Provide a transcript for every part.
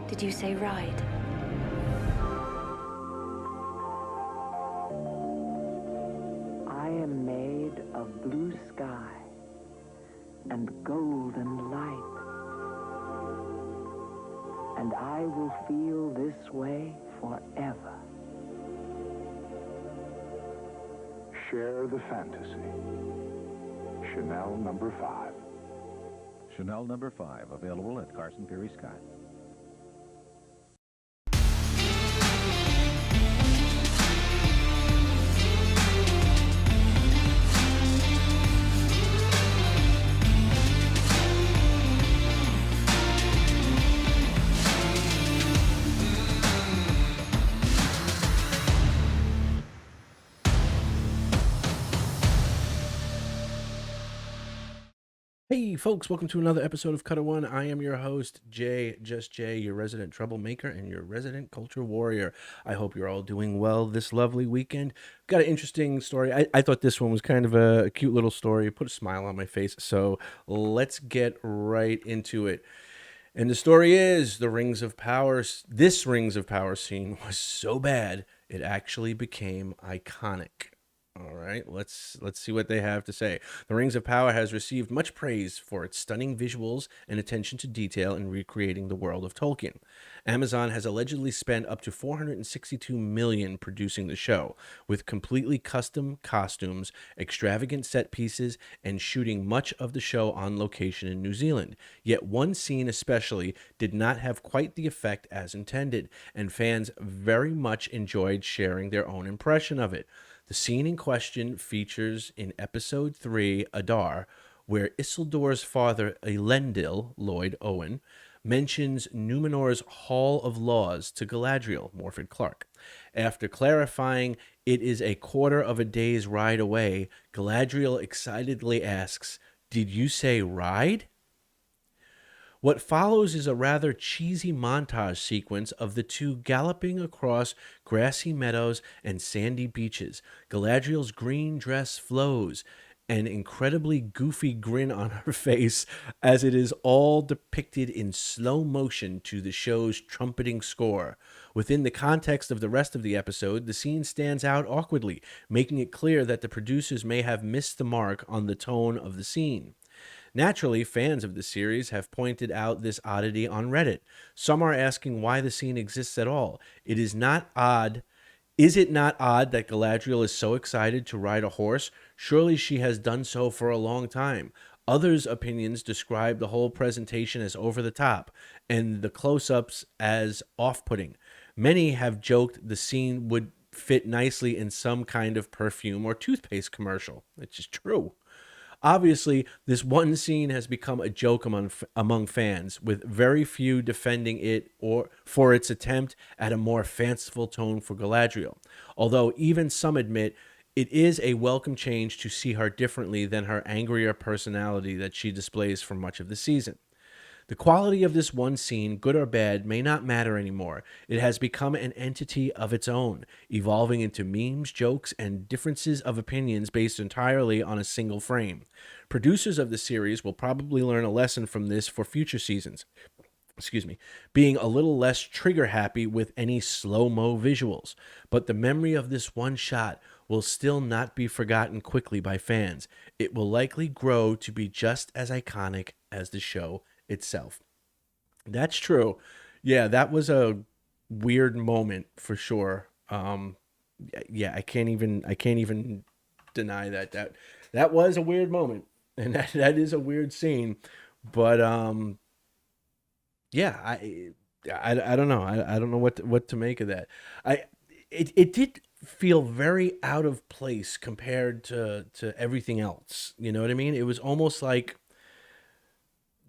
Did you say ride? I am made of blue sky and golden light, and I will feel this way forever. Share the fantasy. Chanel number 5. Chanel number 5, available at Carson Peary Scott. Hey folks, welcome to another episode of Cutter One. I am your host, Jay, just Jay, your resident troublemaker and your resident culture warrior. I hope you're all doing well this lovely weekend. Got an interesting story. I thought this one was kind of a cute little story. It put a smile on my face. So let's get right into it. And the story is the Rings of Power. This Rings of Power scene was so bad, it actually became iconic. All right, let's see what they have to say. The Rings of Power has received much praise for its stunning visuals and attention to detail in recreating the world of Tolkien. Amazon has allegedly spent up to $462 million producing the show, with completely custom costumes, extravagant set pieces, and shooting much of the show on location in New Zealand. Yet one scene especially did not have quite the effect as intended, and fans very much enjoyed sharing their own impression of it. The scene in question features in Episode 3, Adar, where Isildur's father, Elendil, Lloyd Owen, mentions Numenor's Hall of Laws to Galadriel, Morfydd Clark. After clarifying it is a quarter of a day's ride away, Galadriel excitedly asks, "Did you say ride?" What follows is a rather cheesy montage sequence of the two galloping across grassy meadows and sandy beaches. Galadriel's green dress flows, an incredibly goofy grin on her face as it is all depicted in slow motion to the show's trumpeting score. Within the context of the rest of the episode, the scene stands out awkwardly, making it clear that the producers may have missed the mark on the tone of the scene. Naturally, fans of the series have pointed out this oddity on Reddit. Some are asking why the scene exists at all. It is not odd. Is it not odd that Galadriel is so excited to ride a horse? Surely she has done so for a long time. Others' opinions describe the whole presentation as over the top and the close-ups as off-putting. Many have joked the scene would fit nicely in some kind of perfume or toothpaste commercial, which is true. Obviously, this one scene has become a joke among fans, with very few defending it or for its attempt at a more fanciful tone for Galadriel. Although even some admit it is a welcome change to see her differently than her angrier personality that she displays for much of the season. The quality of this one scene, good or bad, may not matter anymore. It has become an entity of its own, evolving into memes, jokes, and differences of opinions based entirely on a single frame. Producers of the series will probably learn a lesson from this for future seasons. Being a little less trigger happy with any slow-mo visuals. But the memory of this one shot will still not be forgotten quickly by fans. It will likely grow to be just as iconic as the show itself. That's true. Yeah, that was a weird moment for sure. Yeah, I can't even deny that was a weird moment, and that is a weird scene. But yeah, I don't know. I don't know what to make of that. It did feel very out of place compared to everything else. You know what I mean? It was almost like,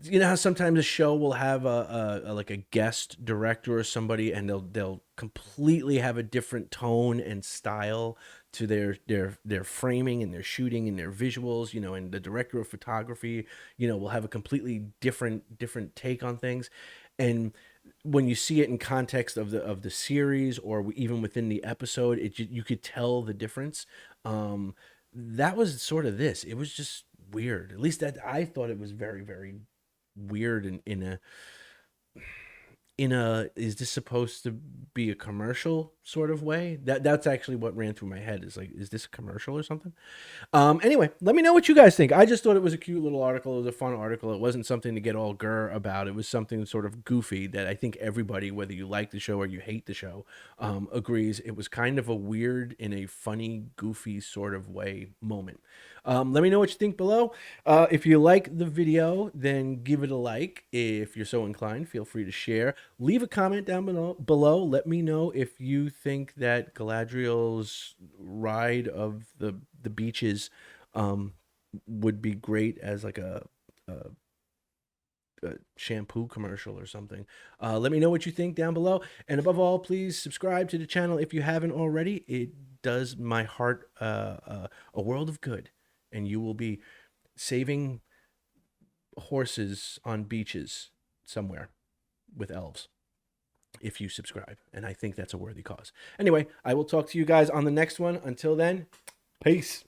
you know how sometimes a show will have a like a guest director or somebody, and they'll completely have a different tone and style to their framing and their shooting and their visuals, you know, and the director of photography, you know, will have a completely different take on things. And when you see it in context of the series, or even within the episode, you could tell the difference. That was sort of this. It was just weird. At least that I thought it was very, very weird is this supposed to be a commercial sort of way? That's actually what ran through my head, is like, is this a commercial or something? Anyway, let me know what you guys think. I just thought it was a cute little article. It was a fun article. It wasn't something to get all grr about. It was something sort of goofy that I think everybody, whether you like the show or you hate the show, agrees it was kind of a weird, in a funny, goofy sort of way moment. Let me know what you think below. If you like the video, then give it a like. If you're so inclined, feel free to share. Leave a comment down below. Let me know if you think that Galadriel's ride of the beaches would be great as like a shampoo commercial or something. Let me know what you think down below. And above all, please subscribe to the channel if you haven't already. It does my heart a world of good. And you will be saving horses on beaches somewhere with elves if you subscribe. And I think that's a worthy cause. Anyway, I will talk to you guys on the next one. Until then, peace.